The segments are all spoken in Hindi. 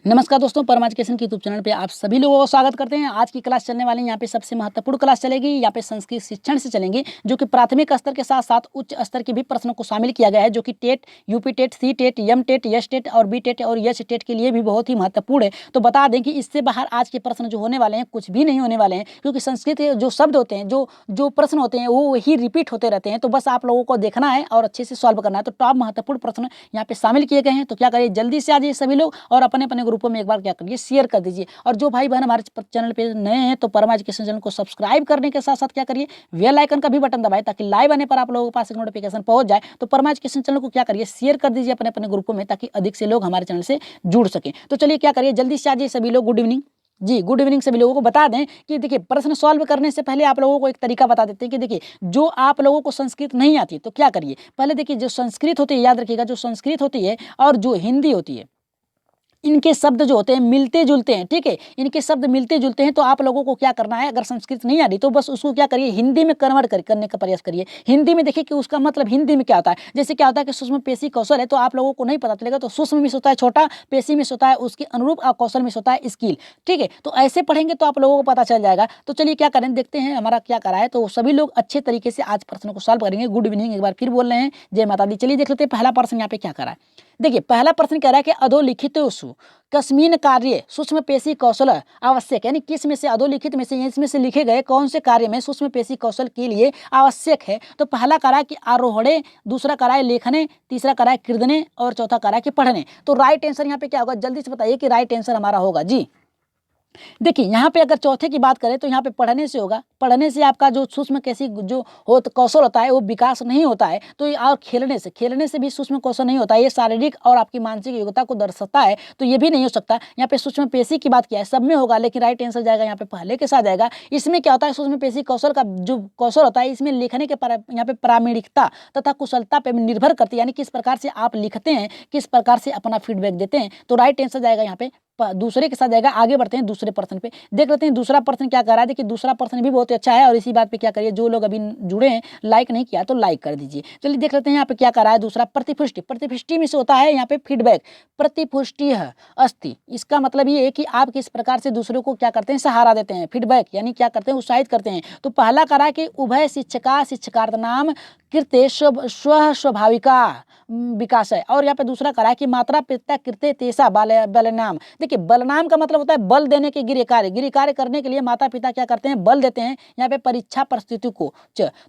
नमस्कार दोस्तों, परम एजुकेशन के यूट्यूब चैनल पे आप सभी लोगों को स्वागत करते हैं। आज की क्लास चलने वाली है, यहाँ पे सबसे महत्वपूर्ण क्लास चलेगी। यहाँ पे संस्कृत शिक्षण से चलेंगी, जो कि प्राथमिक स्तर के साथ साथ उच्च स्तर के भी प्रश्नों को शामिल किया गया है, जो कि TET, UP TET, C TET, M TET, S TET और बी टेट और यस टेट के लिए भी बहुत ही महत्वपूर्ण है। तो बता दें कि इससे बाहर आज के प्रश्न जो होने वाले हैं कुछ भी नहीं होने वाले हैं, क्योंकि संस्कृत के जो शब्द होते हैं, जो प्रश्न होते हैं, वो वही रिपीट होते रहते हैं। तो बस आप लोगों को देखना है और अच्छे से सॉल्व करना है। तो टॉप महत्वपूर्ण प्रश्न यहाँ पे शामिल किए गए हैं। तो क्या करिए, जल्दी से आ जाइए सभी लोग और अपने अपने ग्रुपों में एक बार क्या करिए, शेयर कर दीजिए। और जो भाई बहन हमारे चैनल पे नए हैं तो परमा एजुकेशन चैनल को सब्सक्राइब करने के साथ साथ क्या करिए, बेल आइकन का भी बटन दबाएं, ताकि लाइव आने पर आप लोगों के पास एक नोटिफिकेशन पहुंच जाए। तो परमा एजुकेशन चैनल को क्या करिए, शेयर कर दीजिए अपने अपने ग्रुपों में, ताकि अधिक से लोग हमारे चैनल से जुड़ सकें। तो चलिए क्या करिए, जल्दी से आ जाइए सभी लोग। गुड इवनिंग जी, गुड इवनिंग सभी लोगों को। बता दें कि देखिए, प्रश्न सॉल्व करने से पहले आप लोगों को एक तरीका बता देते हैं कि देखिए, जो आप लोगों को संस्कृत नहीं आती तो क्या करिए, पहले देखिए जो संस्कृत होती है, याद रखिएगा, जो संस्कृत होती है और जो हिंदी होती है, इनके शब्द जो होते हैं मिलते जुलते हैं। ठीक है, इनके शब्द मिलते जुलते हैं। तो आप लोगों को क्या करना है, अगर संस्कृत नहीं आ रही तो बस उसको क्या करिए, हिंदी में कन्वर्ट करने का प्रयास करिए। हिंदी में देखिए कि उसका मतलब हिंदी में क्या होता है। जैसे क्या होता है कि सूक्ष्म पेशी कौशल है, तो आप लोगों को नहीं पता चलेगा। तो सूक्ष्म में होता है छोटा, पेशी में होता है उसके अनुरूप, और कौशल में होता है स्किल। ठीक है, तो ऐसे पढ़ेंगे तो आप लोगों को पता चल जाएगा। तो चलिए क्या करें, देखते हैं हमारा क्या करा है। तो सभी लोग अच्छे तरीके से आज प्रश्न को सॉल्व करेंगे। गुड इवनिंग एक बार फिर बोल रहे हैं, जय माता दी। चलिए देख लेते हैं पहला प्रश्न यहाँ पे क्या करा है। देखिए पहला प्रश्न कह रहा है कि अधोलिखित कस्मिन कार्य सूक्ष्म पेशी कौशल आवश्यक, यानी किस में से, अधोलिखित में से, इसमें से लिखे गए कौन से कार्य में सूक्ष्म पेशी कौशल के लिए आवश्यक है। तो पहला करा कि आरोहणे, दूसरा करा है लेखने, तीसरा करा है कृदने और चौथा करा है कि पढ़ने। तो राइट आंसर यहाँ पे क्या होगा, जल्दी से बताइए कि राइट आंसर हमारा होगा जी। देखिए यहाँ पे अगर चौथे की बात करें तो यहाँ पे पढ़ने से होगा। पढ़ने से आपका जो सूक्ष्म कैसी जो हो कौशल होता है वो विकास नहीं होता है। तो और खेलने से भी सूक्ष्म कौशल नहीं होता है। ये शारीरिक और आपकी मानसिक योग्यता को दर्शाता है, तो ये भी नहीं हो सकता। यहाँ पे सूक्ष्म पेशी की बात किया है, सब में होगा, लेकिन राइट आंसर जाएगा यहाँ पे पहले के साथ जाएगा। इसमें क्या होता है, सूक्ष्म पेशी कौशल का जो कौशल होता है, इसमें लिखने के यहाँ पे प्रामाणिकता तथा कुशलता पे निर्भर करती है, यानी किस प्रकार से आप लिखते हैं, किस प्रकार से अपना फीडबैक देते हैं। तो राइट आंसर जाएगा यहाँ पे दूसरे के साथ जाएगा। आगे बढ़ते हैं दूसरे प्रश्न पे, देख लेते हैं दूसरा प्रश्न क्या कर रहा है। देखिए दूसरा प्रश्न भी बहुत अच्छा है, और इसी बात पे क्या करिए, जो लोग अभी जुड़े हैं लाइक नहीं किया तो लाइक कर दीजिए। चलिए देख लेते हैं यहाँ पे क्या कर रहा है दूसरा, प्रतिपुष्टि। प्रतिपुष्टि में से होता है यहाँ पे फीडबैक। प्रतिपुष्टि अस्ति, इसका मतलब ये है कि आप किस प्रकार से दूसरों को क्या करते हैं, सहारा देते हैं। फीडबैक यानी क्या करते हैं, उत्साहित करते हैं। तो पहला करा कि उभय शिक्षका शिक्षकार्थनाम कृते स्व स्वाभाविका विकास है, और यहाँ पे दूसरा करा कि मात्रा पिता कृते तेसा बलनाम। देखिए बलनाम का मतलब होता है बल देने के गृह कार्य करने के लिए माता पिता क्या करते हैं, बल देते हैं। यहाँ पे परीक्षा परिस्थिति को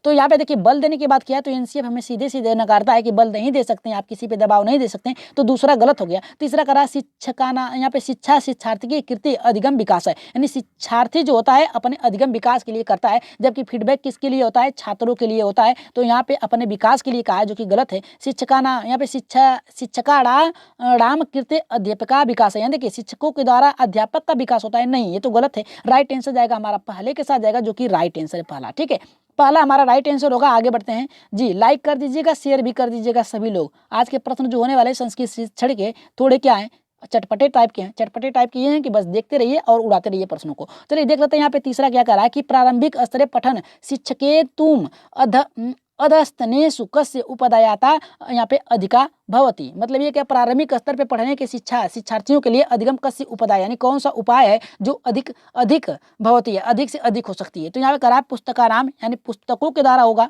तो यहाँ पे देखिए बल देने की बात किया तो एनसीएफ हमें सीधे सीधे नकारता है कि बल नहीं दे सकते हैं, आप किसी पे दबाव नहीं दे सकते हैं। तो दूसरा गलत हो गया। तीसरा करा शिक्षकाना, यहाँ पे शिक्षा शिक्षार्थी की कृति अधिगम विकास है, यानी शिक्षार्थी जो होता है अपने अधिगम विकास के लिए करता है, जबकि फीडबैक किसके लिए होता है, छात्रों के लिए होता है। तो यहाँ पे अपने विकास के लिए कहा है, जो कि गलत है। शिक्षकाना यहाँ पे शिक्षकाणाम कृते अध्यापका विकास है, यानी देखिए शिक्षकों के द्वारा अध्यापक का विकास होता है, नहीं, ये तो गलत है। राइट आंसर जाएगा हमारा पहले के साथ जाएगा, जो कि राइट आंसर है पहला। ठीक है, पहला हमारा राइट आंसर होगा। आगे बढ़ते हैं जी, लाइक कर दीजिएगा, शेयर भी कर दीजिएगा सभी लोग। आज के प्रश्न जो होने वाले संस्कृत शिक्षण के थोड़े क्या है, चटपटे टाइप के हैं। चटपटे टाइप के ये हैं कि बस देखते रहिए और उड़ाते रहिए प्रश्नों को। चलिए देख लेते हैं यहाँ पे तीसरा क्या कर रहा है कि प्रारंभिक स्तरीय पठन शिक्षके तुम अधस्तनेषु कस्य उपदायता यहाँ पे अधिका भवती। मतलब ये क्या, प्रारंभिक स्तर पे पढ़ने के शिक्षार्थियों के लिए अधिगम कस्य उपदाय, यानी कौन सा उपाय है जो अधिक भवती है, अधिक से अधिक हो सकती है। तो यहाँ पे करा पुस्तकानाम, यानी पुस्तकों के द्वारा होगा।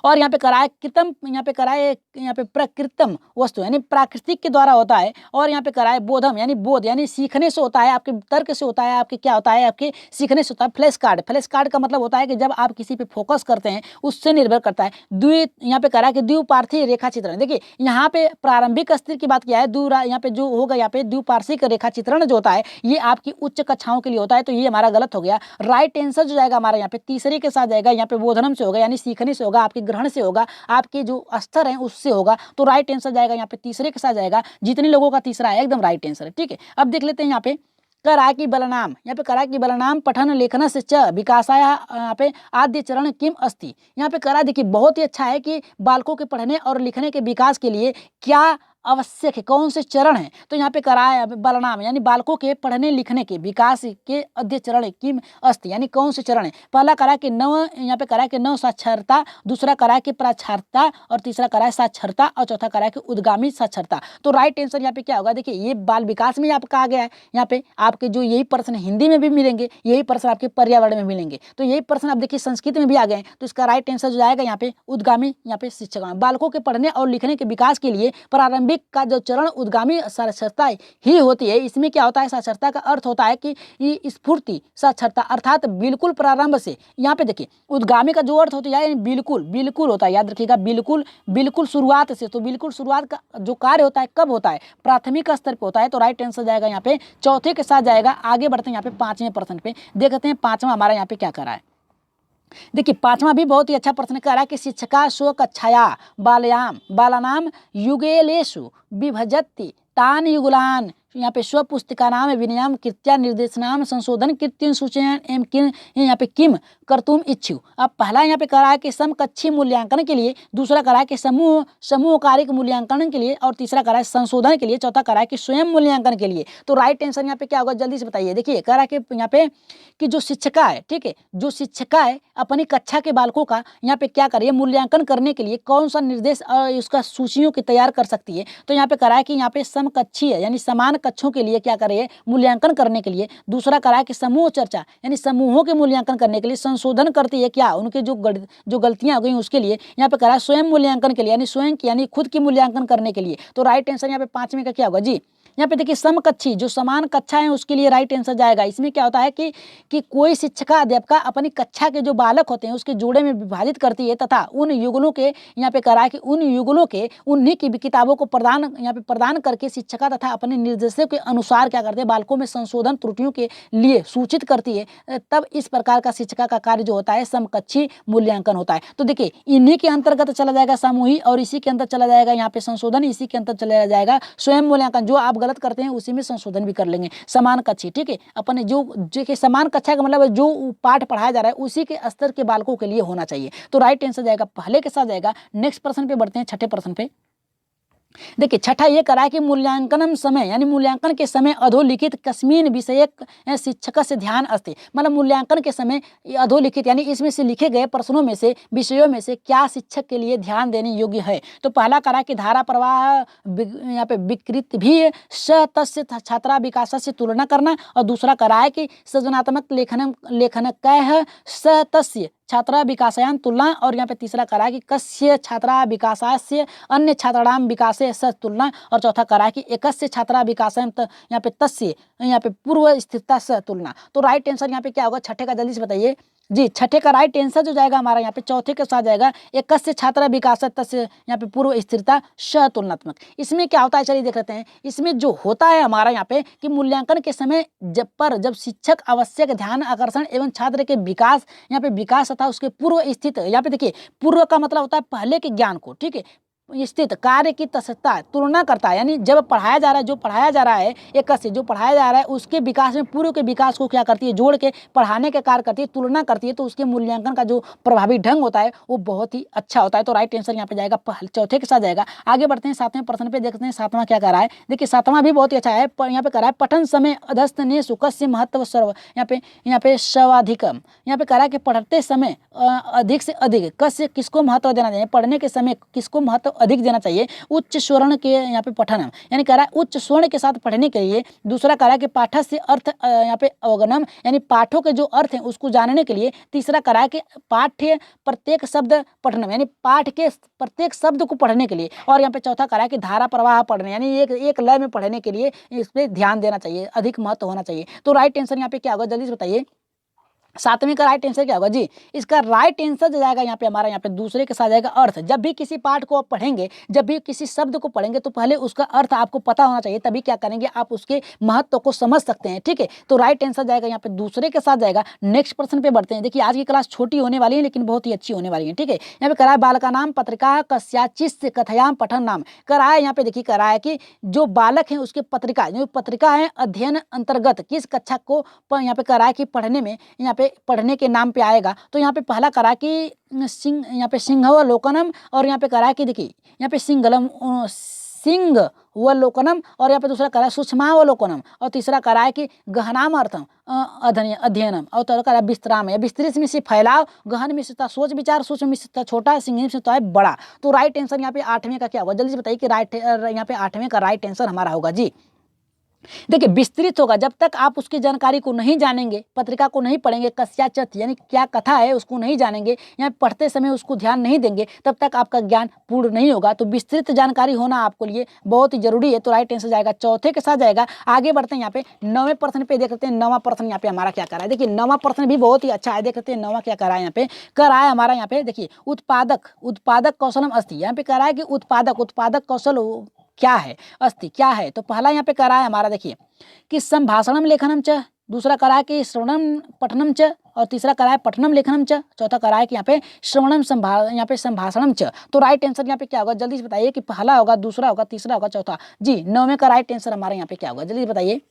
और यहाँ पे कराए कृतम, यहाँ पे कराए यहाँ पे प्रकृतम वस्तु, यानी प्राकृतिक के द्वारा होता है। और यहाँ पे कराए बोधम, यानी बोध यानी सीखने से होता है, आपके तर्क से होता है, आपके क्या होता है, आपके सीखने से होता है। फ्लैश कार्ड, फ्लैश कार्ड का मतलब होता है कि जब आप किसी पे फोकस करते हैं उससे निर्भर करता है। यहाँ पे करा कि द्विपार्थीय रेखा चित्रण। देखिए यहाँ पे प्रारंभिक स्तर की बात किया है, यहाँ पे जो होगा, यहाँ पे द्विपार्श्विक रेखा चित्रण जो होता है ये आपकी उच्च कक्षाओं के लिए होता है। तो ये हमारा गलत हो गया। राइट आंसर जो जाएगा हमारा यहाँ पे तीसरे के साथ जाएगा। यहाँ पे बोधनम से होगा, यानी सीखने से होगा, आपके ग्रहण से होगा, आपके जो स्तर है उससे होगा। तो राइट आंसर जाएगा यहाँ पे तीसरे के साथ जाएगा। जितने लोगों का तीसरा है एकदम राइट आंसर है। ठीक है, अब देख लेते हैं यहाँ पे करा की बलनाम। यहाँ पे करा की बलनाम पठन लेखन से च विकासाय यहाँ पे आद्य चरण किम अस्ति। यहाँ पे करा देखिए बहुत ही अच्छा है कि बालकों के पढ़ने और लिखने के विकास के लिए क्या आवश्यक है, कौन से चरण हैं, तो यहाँ पे करा है बलनाम यानी बालकों के पढ़ने लिखने के विकास के अध्य चरण किम अस्ति, यानी कौन से चरण है। पहला करा कि नव, यहाँ पे करा कि नव साक्षरता, दूसरा करा कि प्राक्षरता, और तीसरा करा है साक्षरता, और चौथा करा कि उद्गामी साक्षरता। तो राइट आंसर यहाँ पे क्या होगा, देखिए ये बाल विकास में आपका आ गया है। यहाँ पे आपके जो यही प्रश्न हिंदी में भी मिलेंगे, यही प्रश्न आपके पर्यावरण में मिलेंगे, तो यही प्रश्न आप देखिए संस्कृत में भी आ गए हैं। तो इसका राइट आंसर जो आएगा यहाँ पे उद्गामी, यहाँ पे शिक्षक। बालकों के पढ़ने और लिखने के विकास के लिए प्रारंभिक का जो चरण उद्गामी साक्षरता ही होती है। इसमें क्या होता है, साक्षरता का अर्थ होता है कि स्फूर्ति साक्षरता, अर्थात बिल्कुल प्रारंभ से। यहाँ पे देखिए उद्गामी का जो अर्थ होता है बिल्कुल, बिल्कुल होता है, याद रखिएगा, बिल्कुल, बिल्कुल शुरुआत से। तो बिल्कुल शुरुआत का जो कार्य होता है कब होता है, प्राथमिक स्तर पे होता है। तो राइट आंसर जाएगा यहाँ पे चौथे के साथ जाएगा। आगे बढ़ते हैं यहाँ पे पांचवें प्रश्न पे, देखते हैं पांचवा हमारा यहाँ पे क्या करा है। देखिए पांचवा भी बहुत ही अच्छा प्रश्न कर रहा है कि शिक्षका स्व कक्षाया बालयाम बालानाम युगलेषु विभजति तान युगलान, यहाँ पे स्व पुस्तिका नाम विनयाम कृत्या निर्देशनाम संशोधन कृत्य सूचयन एवं किन, यहाँ पे किम कर्तुम इच्छु। अब पहला यहाँ पे करा है कि समकक्षी मूल्यांकन के लिए, दूसरा करा है कि समूह कार्य मूल्यांकन के लिए, और तीसरा करा है संशोधन के लिए, चौथा करा है कि स्वयं मूल्यांकन के लिए। तो राइट आंसर यहाँ पे क्या होगा, जल्दी से बताइए। देखिए करा कि यहाँ पे कि जो शिक्षिका है, ठीक है, जो शिक्षिका है अपनी कक्षा के बालकों का यहाँ पे क्या करिए, मूल्यांकन करने के लिए कौन सा निर्देश उसका सूचियों की तैयार कर सकती है। तो यहाँ पे करा है कि यहाँ पे समकक्षीय यानी समान कक्षों के लिए क्या करिए, मूल्यांकन करने के लिए। दूसरा करा है कि समूह चर्चा यानी समूहों के मूल्यांकन करने के लिए। संशोधन करती है क्या, उनके जो गलतियां हो गई उसके लिए। यहाँ पे करा है स्वयं मूल्यांकन के लिए यानी स्वयं की यानी खुद की मूल्यांकन करने के लिए। तो राइट आंसर यहाँ पे पांचवें का क्या होगा जी, यहाँ पे देखिए समकक्षी जो समान कक्षा है उसके लिए राइट आंसर जाएगा। इसमें क्या होता है कि कोई शिक्षिका अध्यापिका अपनी कक्षा के जो बालक होते हैं उसके जोड़े में विभाजित करती है तथा उन युगलों के यहाँ पे करा है कि उन युगलों के उन्हीं की किताबों को यहाँ पे प्रदान करके शिक्षिका तथा अपने निर्देशों के अनुसार क्या करते हैं, बालकों में संशोधन त्रुटियों के लिए सूचित करती है। तब इस प्रकार का शिक्षिका का कार्य जो होता है समकक्षी मूल्यांकन होता है। तो देखिए इन्हीं के अंतर्गत चला जाएगा सामूहिक, और इसी के अंदर चला जाएगा यहाँ पे संशोधन, इसी के अंदर चला जाएगा स्वयं मूल्यांकन। जो आप गलत करते हैं उसी में संशोधन भी कर लेंगे। समान कक्षी, ठीक है, अपने जो समान कक्षा का मतलब जो पाठ पढ़ाया जा रहा है उसी के स्तर के बालकों के लिए होना चाहिए। तो राइट आंसर जाएगा पहले के साथ जाएगा। नेक्स्ट प्रश्न पे बढ़ते हैं, छठे प्रश्न पे। देखिए छठा ये करा है कि मूल्यांकन समय यानी मूल्यांकन के समय अधोलिखित कस्मिन विषयक शिक्षक से ध्यान अस्ति, मतलब मूल्यांकन के समय अधोलिखित यानी इसमें से लिखे गए प्रश्नों में से विषयों में से क्या शिक्षक के लिए ध्यान देने योग्य है। तो पहला करा कि धारा प्रवाह यहाँ पे विकृत भी तस्य छात्रा विकास से तुलना करना, और दूसरा करा है कि सृजनात्मक लेखन कह तस्य छात्रा विकासायान तुलना, और यहाँ पे तीसरा करा है कि कस्य छात्रा विकासास्य अन्य छात्राणाम विकासे स तुलना, और चौथा करा है कि एकस्य छात्रा विकासायाम यहाँ पे तस्य यहाँ पे पूर्व स्थिरता स तुलना। तो राइट आंसर यहाँ पे क्या होगा, छठे का जल्दी से बताइए जी। छठे का राइट आंसर जो जाएगा हमारा यहाँ पे चौथे के साथ जाएगा एकस्य छात्रा विकास तस्य यहाँ पे पूर्व स्थिरता स तुलनात्मक। इसमें क्या होता है चलिए देख लेते हैं। इसमें जो होता है हमारा यहाँ पे कि मूल्यांकन के समय जब शिक्षक आवश्यक ध्यान आकर्षण एवं छात्र के विकास यहाँ पे विकास तथा उसके पूर्व स्थित, यहाँ पे देखिए पूर्व का मतलब होता है पहले के ज्ञान को, ठीक है, स्थित कार्य की तस्ता तुलना करता है, यानी जब पढ़ाया जा रहा है जो पढ़ाया जा रहा है एक से जो पढ़ाया जा रहा है उसके विकास में पूर्व के विकास को क्या करती है, जोड़ के पढ़ाने के कार्य करती है, तुलना करती है। तो उसके मूल्यांकन का जो प्रभावी ढंग होता है वो बहुत ही अच्छा होता है। तो राइट आंसर यहाँ पे जाएगा चौथे के साथ जाएगा। आगे बढ़ते हैं सातवें प्रश्न पे, देखते हैं सातवां क्या कर रहा है। देखिए सातवां भी बहुत ही अच्छा है, यहाँ पे कर रहा है पठन समय अधस्त ने सुकस्य महत्व सर्व, यहाँ पे सर्वाधिकम, यहाँ पे कह रहा है कि पढ़ते समय अधिक से अधिक कस्य किसको महत्व देना चाहिए, पढ़ने के समय किसको महत्व अधिक देना चाहिए, उच्च स्वर्ण के यहाँ पे पठनम, यानी कह रहा है उच्च स्वर्ण के साथ पढ़ने के लिए। दूसरा कह रहा है कि पाठ से अर्थ यहाँ पे अवगनम, यानी पाठों के जो अर्थ हैं उसको जानने के लिए। तीसरा कह रहा है कि पाठ्य प्रत्येक शब्द पठनम, यानी पाठ के प्रत्येक शब्द को पढ़ने के लिए। और यहाँ पे चौथा कह रहा है कि धारा प्रवाह पढ़ने, यानी एक लय में पढ़ने के लिए इस पर ध्यान देना चाहिए, अधिक महत्व होना चाहिए। तो राइट आंसर यहाँ पे क्या होगा, जल्दी से बताइए। सातवें का राइट आंसर क्या होगा जी, इसका राइट आंसर जो जाएगा यहाँ पे हमारा यहाँ पे दूसरे के साथ जाएगा अर्थ। जब भी किसी पाठ को आप पढ़ेंगे, जब भी किसी शब्द को पढ़ेंगे तो पहले उसका अर्थ आपको पता होना चाहिए, तभी क्या करेंगे आप उसके महत्व को समझ सकते हैं, ठीक है। तो राइट आंसर जाएगा यहाँ पे दूसरे के साथ जाएगा। नेक्स्ट प्रश्न पे बढ़ते हैं। देखिए आज की क्लास छोटी होने वाली है लेकिन बहुत ही अच्छी होने वाली है, ठीक है। यहाँ पे करा है बालका नाम पत्रिका कस्याचिस्य कथयाम पठन नाम, करा है यहाँ पे देखिए करा है कि जो बालक है उसके पत्रिका, जो पत्रिका है अध्ययन अंतर्गत किस कक्षा को यहाँ पे करा है कि पढ़ने में यहाँ पे पढ़ने के नाम पे आएगा। तो यहाँ पे पहला करा कि यहाँ पे सिंहावलोकनम, और यहाँ पे करा कि देखिए यहाँ पे सिंह वलोकनम, और यहाँ पे दूसरा करा है सूक्ष्मावलोकनम, और तीसरा करा है कि गहनामर्थम अध्ययनम, और तो करा विस्तराम है, विस्तृत में से फैलाव, गहन में से था सोच विचार, सूक्ष्म में से था छोटा, सिंह में से था बड़ा। तो राइट आंसर यहाँ पे 8वें का क्या होगा, जल्दी से बताइए कि राइट यहाँ पे 8वें का राइट आंसर हमारा होगा जी। देखिए विस्तृत होगा, जब तक आप उसकी जानकारी को नहीं जानेंगे, पत्रिका को नहीं पढ़ेंगे, कस्याचत यानी क्या कथा है उसको नहीं जानेंगे, यहाँ पढ़ते समय उसको ध्यान नहीं देंगे, तब तक आपका ज्ञान पूर्ण नहीं होगा। तो विस्तृत जानकारी होना आपको लिए बहुत ही जरूरी है। तो राइट आंसर जाएगा चौथे के साथ जाएगा। आगे बढ़ते हैं यहाँ पे 9वें प्रश्न पे, देख लेते हैं 9वां प्रश्न यहाँ पे हमारा क्या कर रहा है। देखिए 9वां प्रश्न भी बहुत ही अच्छा है, देख लेते हैं 9वां क्या कर रहा है। यहाँ पे कर रहा है हमारा, यहाँ पे देखिए उत्पादक कौशलम अस्ति, यहाँ पे कह रहा है कि उत्पादक कौशल क्या है, अस्ति क्या है। तो पहला यहाँ पे कह रहा है हमारा, देखिए कि संभाषणम लेखनम च, दूसरा करा है कि श्रवणम पठनम च, और तीसरा करा है पठनम लेखनम च, चौथा करा है कि यहाँ पे श्रवणम यहाँ पे संभाषणम च। तो राइट आंसर यहाँ पे क्या होगा, जल्दी से बताइए कि पहला होगा, दूसरा होगा, तीसरा होगा, चौथा जी। 9वें का राइट आंसर हमारे यहाँ पे क्या होगा, जल्दी से बताइए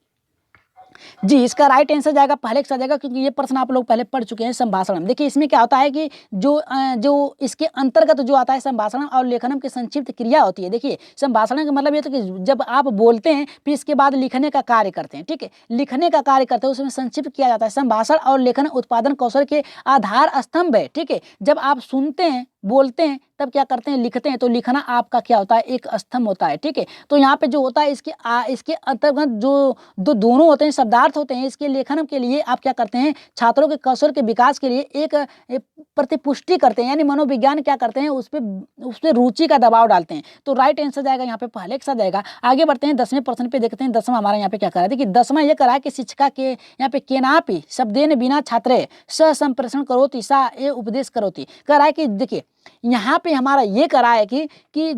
जी। इसका राइट आंसर जाएगा पहले के साथ जाएगा, क्योंकि ये प्रश्न आप लोग पहले पढ़ चुके हैं संभाषणम। देखिए इसमें क्या होता है कि जो इसके अंतर्गत जो आता है संभाषणम और लेखनम की संक्षिप्त क्रिया होती है। देखिए संभाषण का मतलब ये तो कि जब आप बोलते हैं फिर इसके बाद लिखने का कार्य करते हैं, ठीक है, लिखने का कार्य करते हैं, उसमें संक्षिप्त किया जाता है। संभाषण और लेखन उत्पादन कौशल के आधार स्तंभ है, ठीक है। जब आप सुनते हैं, बोलते हैं, तब क्या करते हैं, लिखते हैं, तो लिखना आपका क्या होता है, एक स्तंभ होता है, ठीक है। तो यहाँ पे जो होता है इसके अंतर्गत जो दोनों होते हैं शब्दार्थ होते हैं, इसके लेखन के लिए आप क्या करते हैं, छात्रों के कौशल के विकास के लिए एक प्रतिपुष्टि करते हैं, यानी मनोविज्ञान क्या करते हैं, उस पर रुचि का दबाव डालते हैं। तो राइट आंसर जाएगा यहाँ पे पहले के साथ जाएगा। आगे बढ़ते हैं 10वें प्रश्न पे, देखते हैं 10वां हमारा यहाँ पे क्या करा है। देखिए 10वां ये करा है कि शिक्षिका के यहाँ पे केनापि शब्देन बिना छात्रे स संप्रेषण करोति सा ए उपदेश करोति, कह रहा है कि देखिए यहाँ पे हमारा ये करा है कि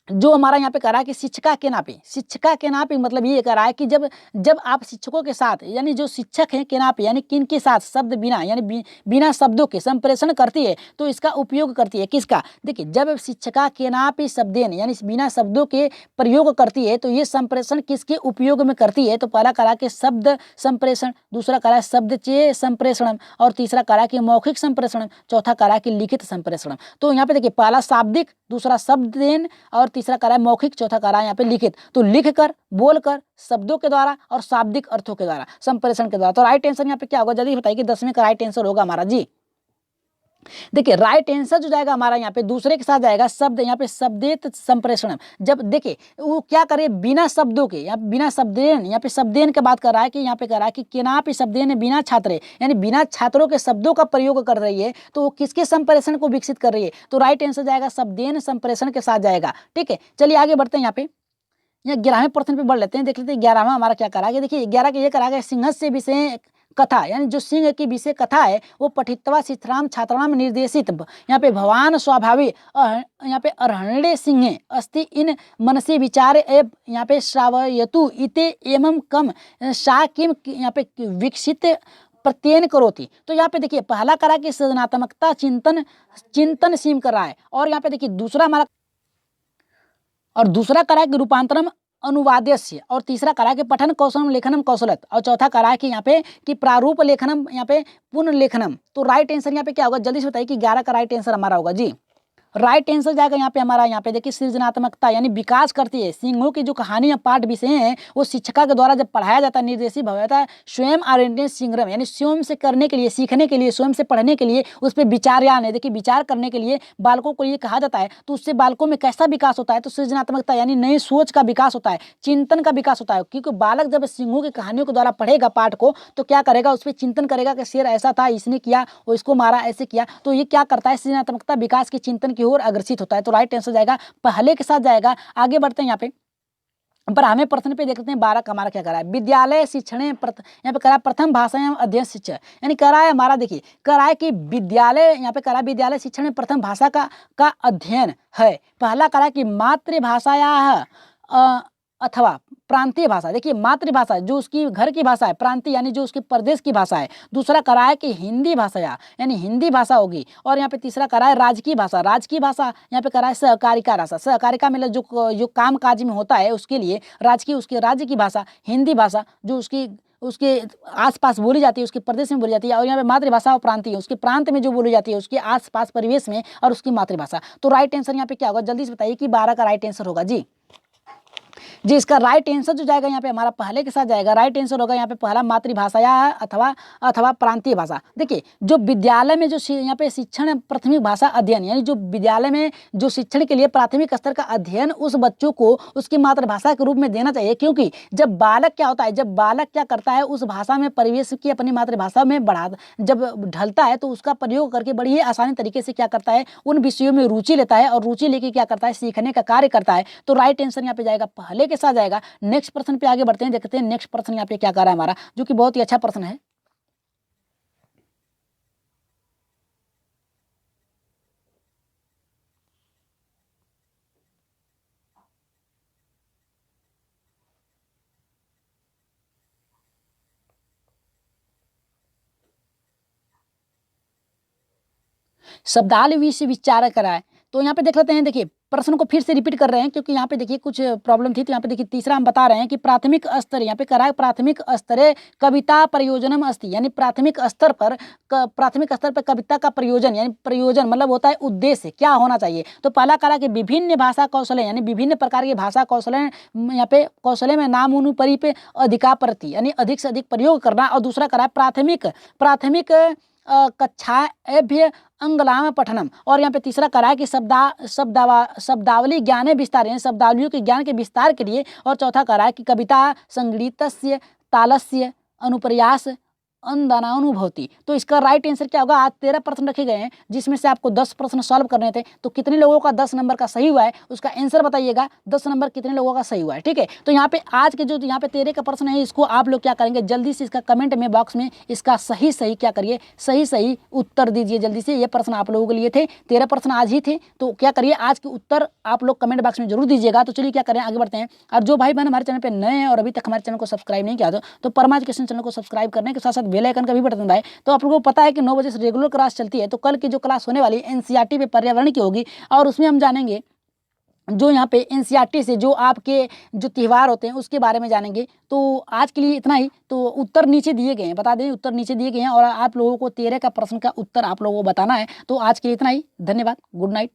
जो हमारा यहाँ पे करा है कि शिक्षिका के नापी मतलब ये करा है कि जब आप शिक्षकों के साथ, यानी जो शिक्षक हैं केनापी यानी किन के साथ शब्द बिना यानी बिना शब्दों के संप्रेषण करती है, तो इसका उपयोग करती है किसका। देखिए जब शिक्षिका केनापी शब्देन यानी बिना शब्दों के प्रयोग करती है, तो ये संप्रेषण किसके उपयोग में करती है। तो पहला करा के शब्द संप्रेषण, दूसरा करा शब्द चे संप्रेषण, और तीसरा करा कि मौखिक संप्रेषण, चौथा करा कि लिखित संप्रेषण। तो यहाँ पे देखिए पहला शाब्दिक, दूसरा शब्देन, और तीसरा करा है मौखिक, चौथा करा है यहाँ पे लिखित। तो लिखकर, बोलकर, शब्दों के द्वारा और शाब्दिक अर्थों के द्वारा, संप्रेषण के द्वारा। तो राइट आंसर यहाँ पे क्या होगा, जल्दी बताइए कि 10वें का राइट आंसर होगा हमारा जी। देखिए राइट आंसर जो जाएगा हमारा यहाँ पे दूसरे के साथ जाएगा शब्द, यहाँ पे शब्देत संप्रेषण। जब देखिए वो क्या करे, बिना शब्दों के, यहाँ बिना शब्देन, यहाँ पे शब्देन की बात कर रहा है कि यहाँ पे कर रहा है कि केनापि शब्देन बिना छात्रे यानी बिना छात्रों के शब्दों का प्रयोग कर रही है, तो वो किसके संप्रेषण को विकसित कर रही है। तो राइट आंसर जाएगा शब्देन संप्रेषण के साथ जाएगा, ठीक है। चलिए आगे बढ़ते हैं, यहाँ पे 11वें प्रश्न पे बढ़ लेते हैं, देख लेते हैं 11वां हमारा क्या करा गया। देखिए 11 के ये करा गया सिंह से विषय कथा, यानी जो सिंह की विषय कथा है वो पठित्वा शिक्षाम छात्राणाम निर्देशित, यहाँ पे भवान स्वाभावी यहाँ पे अर्हण्य सिंह अस्ति इन मनसी विचार एव यहाँ पे श्रावयतु इते एवं कम सा किम यहाँ पे विकसित प्रत्ययन करोति। तो यहाँ पे देखिए पहला करा कि सृजनात्मकता चिंतन सीम कर रहा है, और यहाँ पे देखिए दूसरा हमारा करा कि रूपांतरम अनुवाद्यस्य, और तीसरा करा कि पठन कौशलम लेखनम कौशलत, और चौथा करा कि यहाँ पे कि प्रारूप लेखनम यहाँ पे पुनः लेखनम। तो राइट आंसर यहाँ पे क्या होगा, जल्दी से बताइए कि 11 का राइट आंसर हमारा होगा जी। राइट आंसर जाएगा यहाँ पे हमारा, यहाँ पे देखिए सृजनात्मकता यानी विकास करती है। सिंहों की जो कहानी या पाठ विषय हैं वो शिक्षिका के द्वारा जब पढ़ाया जाता है, निर्देशित भव्यता है स्वयं आरेंटेड सिंग्रम यानी स्वयं से करने के लिए, सीखने के लिए, स्वयं से पढ़ने के लिए, उस पर विचारयान है। देखिए विचार करने के लिए बालकों को ये कहा जाता है, तो उससे बालकों में कैसा विकास होता है, तो सृजनात्मकता यानी नई सोच का विकास होता है, चिंतन का विकास होता है। क्योंकि बालक जब सिंहों की कहानियों के द्वारा पढ़ेगा पाठ को, तो क्या करेगा, उस पर चिंतन करेगा कि शेर ऐसा था, इसने किया, वो इसको मारा, ऐसे किया। तो ये क्या करता है, सृजनात्मकता विकास के चिंतन की ओर अग्रसित होता है। तो राइट आंसर जाएगा पहले के साथ जाएगा। आगे बढ़ते हैं, यहाँ पे 12वें प्रश्न पे देखते हैं 12 का हमारा क्या करा है, विद्यालय शिक्षण यहाँ पे करा प्रथम भाषायाम अध्ययन शिक्षा, यानी करा है हमारा, देखिए करा है कि विद्यालय यहाँ पे करा विद्यालय शिक्षण में प्रथम भाषा का अध्ययन है। पहला करा कि मातृभाषाया अथवा प्रांतीय भाषा। देखिए मातृभाषा जो उसकी घर की भाषा है, प्रांतीय यानी जो उसके प्रदेश की भाषा है। दूसरा करा है कि हिंदी भाषा यानी हिंदी भाषा होगी, और यहाँ पे तीसरा करा है राजकीय भाषा। राजकीय भाषा यहाँ पे करा है सहकारिका भाषा। सहकारिका मतलब जो काम काज में होता है उसके लिए राजकीय, उसके राज्य की भाषा हिंदी भाषा, जो उसके आसपास बोली जाती है, उसके प्रदेश में बोली जाती है, और यहाँ पे मातृभाषा और प्रांतीय उसके प्रांत में जो बोली जाती है उसके आसपास परिवेश में, और उसकी मातृभाषा। तो राइट आंसर यहाँ पे क्या होगा, जल्दी से बताइए कि 12 का राइट आंसर होगा जी। इसका राइट आंसर जो जाएगा यहाँ पे हमारा पहले के साथ जाएगा, राइट आंसर होगा यहाँ पे पहला मातृभाषा या अथवा प्रांतीय भाषा। देखिए जो विद्यालय में जो यहाँ पे शिक्षण प्राथमिक भाषा अध्ययन, यानी जो विद्यालय में जो शिक्षण के लिए प्राथमिक स्तर का अध्ययन उस बच्चों को उसकी मातृभाषा के रूप में देना चाहिए, क्योंकि जब बालक क्या होता है, जब बालक क्या करता है उस भाषा में परिवेश की अपनी मातृभाषा में जब ढलता है तो उसका प्रयोग करके बड़ी ही आसानी तरीके से क्या करता है, उन विषयों में रुचि लेता है, और रुचि लेके क्या करता है, सीखने का कार्य करता है। तो राइट आंसर यहाँ पे जाएगा पहले के साथ जाएगा। नेक्स्ट प्रश्न पे आगे बढ़ते हैं, देखते हैं नेक्स्ट प्रश्न यहाँ पे क्या कर रहा है हमारा, जो कि बहुत ही अच्छा प्रश्न है। शब्दावली विषय विचार कराए। तो यहाँ पे देख लेते हैं, देखिए प्रश्न को फिर से रिपीट कर रहे हैं क्योंकि यहाँ पे देखिए कुछ प्रॉब्लम थी। तो यहाँ पे देखिए तीसरा हम बता रहे हैं कि प्राथमिक स्तर, यहाँ पे करा है प्राथमिक स्तरे कविता प्रयोजनम अस्ति, यानी प्राथमिक स्तर पर कविता का प्रयोजन, यानी प्रयोजन मतलब होता है उद्देश्य, क्या होना चाहिए। तो पहला करा कि विभिन्न भाषा कौशल, यानी विभिन्न प्रकार के भाषा कौशल, यहाँ पे कौशल में नाम अनुपरि पे अधिकाप्रति, यानी अधिक से अधिक प्रयोग करना। और दूसरा करा प्राथमिक कक्षाएभ्य अंगलाम पठनम। और यहाँ पे तीसरा करा है कि शब्दावली ज्ञान विस्तार, यानी शब्दावलियों के ज्ञान के विस्तार के लिए। और चौथा करा है कि कविता संगीतस्य तालस्य अनुप्रयास अंदनानुभूति। तो इसका राइट आंसर क्या होगा, आज 13 प्रश्न रखे गए हैं जिसमें से आपको 10 प्रश्न सॉल्व करने थे। तो कितने लोगों का 10 नंबर का सही हुआ है उसका आंसर बताइएगा, 10 नंबर कितने लोगों का सही हुआ है, ठीक है। तो यहाँ पे आज के जो यहाँ पे 13 का प्रश्न है, इसको आप लोग क्या करेंगे, जल्दी से इसका कमेंट में बॉक्स में इसका सही क्या करिए, सही उत्तर दीजिए जल्दी से। ये प्रश्न आप लोगों के लिए थे, 13 प्रश्न आज ही थे। तो क्या करिए, आज के उत्तर आप लोग कमेंट बॉक्स में जरूर दीजिएगा। तो चलिए क्या करें, आगे बढ़ते हैं। और जो भाई बहन हमारे चैनल पर नए हैं और अभी तक हमारे चैनल को सब्सक्राइब नहीं किया तो परमा एजुकेशन चैनल को सब्सक्राइब करने के साथ साथ बेल आइकन का भी बटन दबाएं। तो आप लोगों को पता है कि 9 बजे से रेगुलर क्लास चलती है। तो कल की जो क्लास होने वाली एनसीईआरटी पे पर्यावरण की होगी, और उसमें हम जानेंगे जो यहाँ पे एनसीईआरटी से जो आपके जो त्यौहार होते हैं उसके बारे में जानेंगे। तो आज के लिए इतना ही। तो उत्तर नीचे दिए गए हैं, बता दें उत्तर नीचे दिए गए हैं, और आप लोगों को 13 का प्रश्न का उत्तर आप लोगों को बताना है। तो आज के लिए इतना ही, धन्यवाद, गुड नाइट।